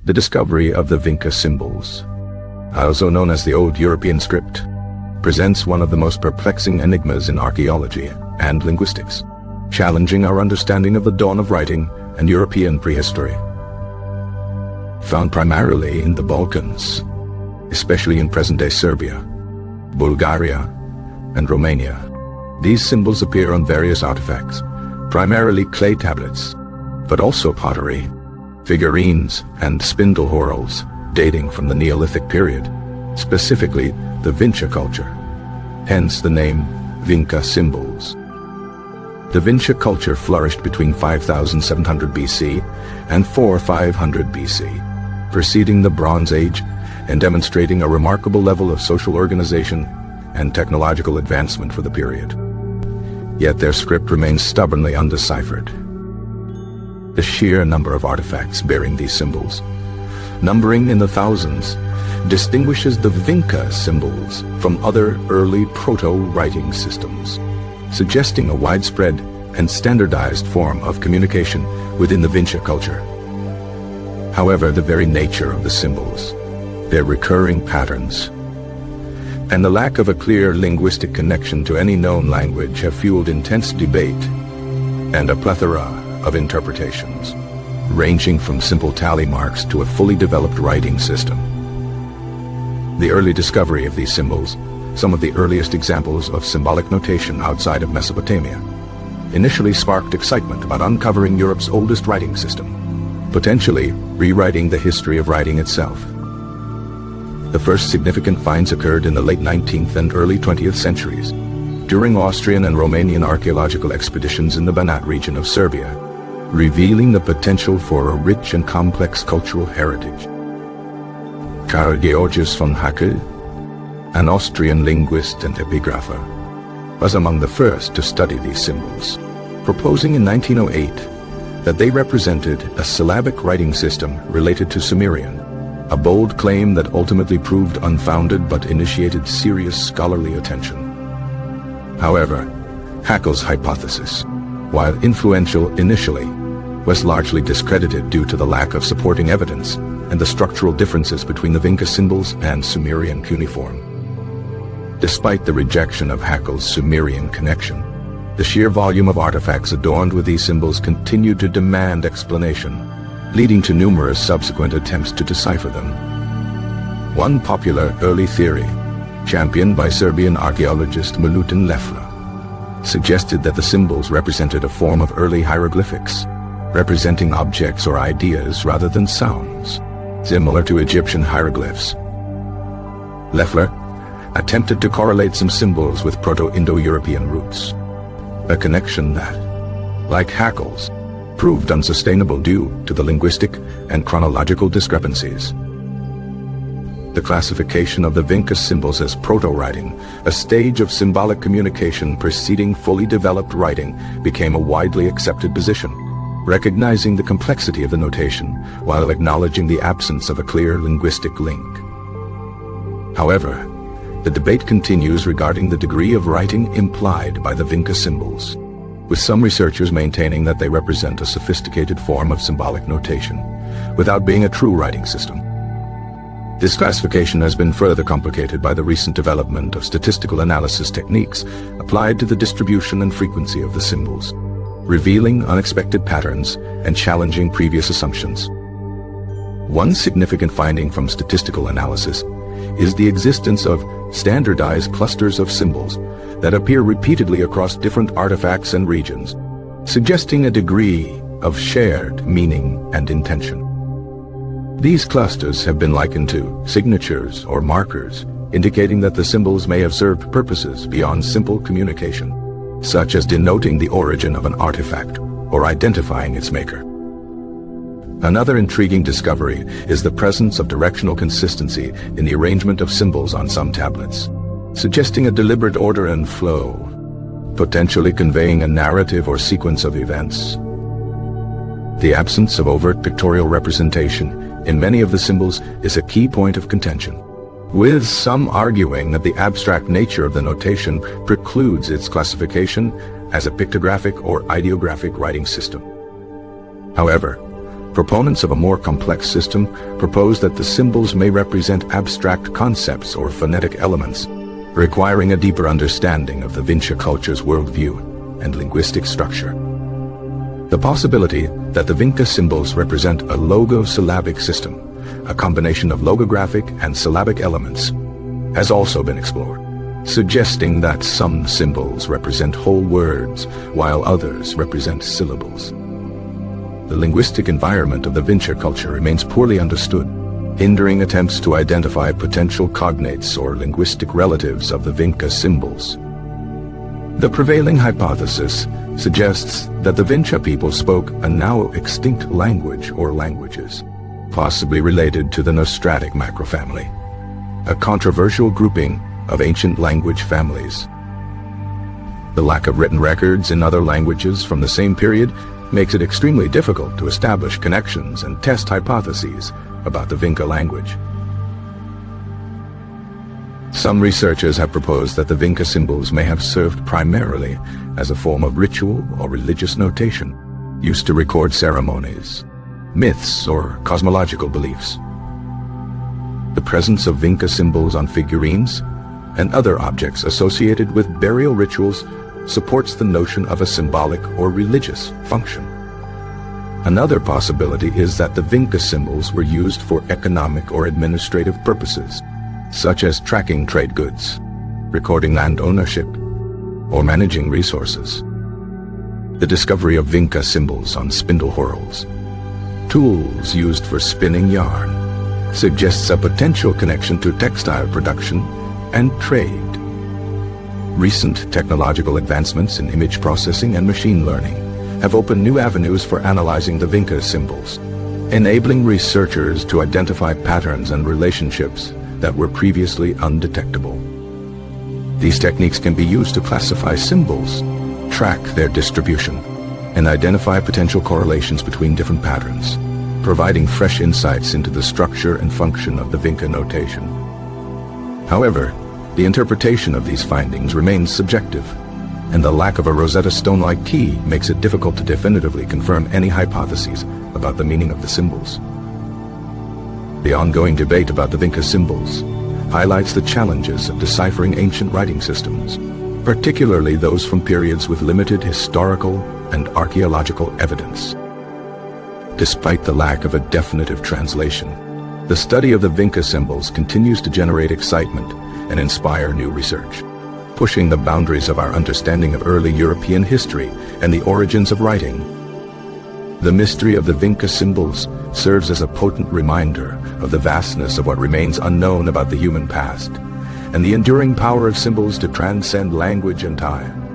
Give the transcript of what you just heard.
The discovery of the Vinca symbols, also known as the Old European script, presents one of the most perplexing enigmas in archaeology and linguistics, challenging our understanding of the dawn of writing and European prehistory. Found primarily in the Balkans, especially in present-day Serbia, Bulgaria, and Romania, these symbols appear on various artifacts, primarily clay tablets, but also pottery, figurines, and spindle whorls dating from the Neolithic period, specifically the Vinca culture, hence the name Vinca symbols. The Vinca culture flourished between 5700 BC and 4500 BC, preceding the Bronze Age and demonstrating a remarkable level of social organization and technological advancement for the period. Yet their script remains stubbornly undeciphered. The sheer number of artifacts bearing these symbols, numbering in the thousands, distinguishes the Vinca symbols from other early proto-writing systems, suggesting a widespread and standardized form of communication within the Vinca culture. However, the very nature of the symbols, their recurring patterns, and the lack of a clear linguistic connection to any known language have fueled intense debate and a plethora of interpretations, ranging from simple tally marks to a fully developed writing system. The early discovery of these symbols, some of the earliest examples of symbolic notation outside of Mesopotamia, initially sparked excitement about uncovering Europe's oldest writing system, potentially rewriting the history of writing itself. The first significant finds occurred in the late 19th and early 20th centuries, during Austrian and Romanian archaeological expeditions in the Banat region of Serbia, revealing the potential for a rich and complex cultural heritage. Carl Georgius von Haeckel, an Austrian linguist and epigrapher, was among the first to study these symbols, proposing in 1908 that they represented a syllabic writing system related to Sumerian, a bold claim that ultimately proved unfounded but initiated serious scholarly attention. However, Haeckel's hypothesis, while influential initially, was largely discredited due to the lack of supporting evidence and the structural differences between the Vinca symbols and Sumerian cuneiform. Despite the rejection of Haeckel's Sumerian connection, the sheer volume of artifacts adorned with these symbols continued to demand explanation, leading to numerous subsequent attempts to decipher them. One popular early theory, championed by Serbian archaeologist Milutin Lefler, suggested that the symbols represented a form of early hieroglyphics, representing objects or ideas rather than sounds, similar to Egyptian hieroglyphs. Lefler attempted to correlate some symbols with Proto-Indo-European roots, a connection that, like Haeckel's, proved unsustainable due to the linguistic and chronological discrepancies. The classification of the Vinca symbols as proto-writing, a stage of symbolic communication preceding fully developed writing, became a widely accepted position, recognizing the complexity of the notation while acknowledging the absence of a clear linguistic link. However, the debate continues regarding the degree of writing implied by the Vinca symbols, with some researchers maintaining that they represent a sophisticated form of symbolic notation, without being a true writing system. This classification has been further complicated by the recent development of statistical analysis techniques applied to the distribution and frequency of the symbols, revealing unexpected patterns and challenging previous assumptions. One significant finding from statistical analysis is the existence of standardized clusters of symbols that appear repeatedly across different artifacts and regions, suggesting a degree of shared meaning and intention. These clusters have been likened to signatures or markers, indicating that the symbols may have served purposes beyond simple communication, such as denoting the origin of an artifact or identifying its maker. Another intriguing discovery is the presence of directional consistency in the arrangement of symbols on some tablets, suggesting a deliberate order and flow, potentially conveying a narrative or sequence of events. The absence of overt pictorial representation in many of the symbols is a key point of contention, with some arguing that the abstract nature of the notation precludes its classification as a pictographic or ideographic writing system. However, Proponents of a more complex system propose that the symbols may represent abstract concepts or phonetic elements, requiring a deeper understanding of the Vinca culture's worldview and linguistic structure. The possibility that the Vinca symbols represent a logo-syllabic system, a combination of logographic and syllabic elements, has also been explored, suggesting that some symbols represent whole words while others represent syllables. The linguistic environment of the Vinca culture remains poorly understood, hindering attempts to identify potential cognates or linguistic relatives of the Vinca symbols. The prevailing hypothesis suggests that the Vinca people spoke a now extinct language or languages, possibly related to the Nostratic macrofamily, a controversial grouping of ancient language families. The lack of written records in other languages from the same period makes it extremely difficult to establish connections and test hypotheses about the Vinca language. Some researchers have proposed that the Vinca symbols may have served primarily as a form of ritual or religious notation, used to record ceremonies, myths, or cosmological beliefs. The presence of Vinca symbols on figurines and other objects associated with burial rituals supports the notion of a symbolic or religious function. Another possibility is that the Vinca symbols were used for economic or administrative purposes, such as tracking trade goods, recording land ownership, or managing resources. The discovery of Vinca symbols on spindle whorls, tools used for spinning yarn, suggests a potential connection to textile production and trade. Recent technological advancements in image processing and machine learning have opened new avenues for analyzing the Vinca symbols, enabling researchers to identify patterns and relationships that were previously undetectable. These techniques can be used to classify symbols, track their distribution, and identify potential correlations between different patterns, providing fresh insights into the structure and function of the Vinca notation. However, the interpretation of these findings remains subjective, and the lack of a Rosetta Stone-like key makes it difficult to definitively confirm any hypotheses about the meaning of the symbols. The ongoing debate about the Vinca symbols highlights the challenges of deciphering ancient writing systems, particularly those from periods with limited historical and archaeological evidence. Despite the lack of a definitive translation, the study of the Vinca symbols continues to generate excitement and inspire new research, pushing the boundaries of our understanding of early European history and the origins of writing. The mystery of the Vinca symbols serves as a potent reminder of the vastness of what remains unknown about the human past, and the enduring power of symbols to transcend language and time.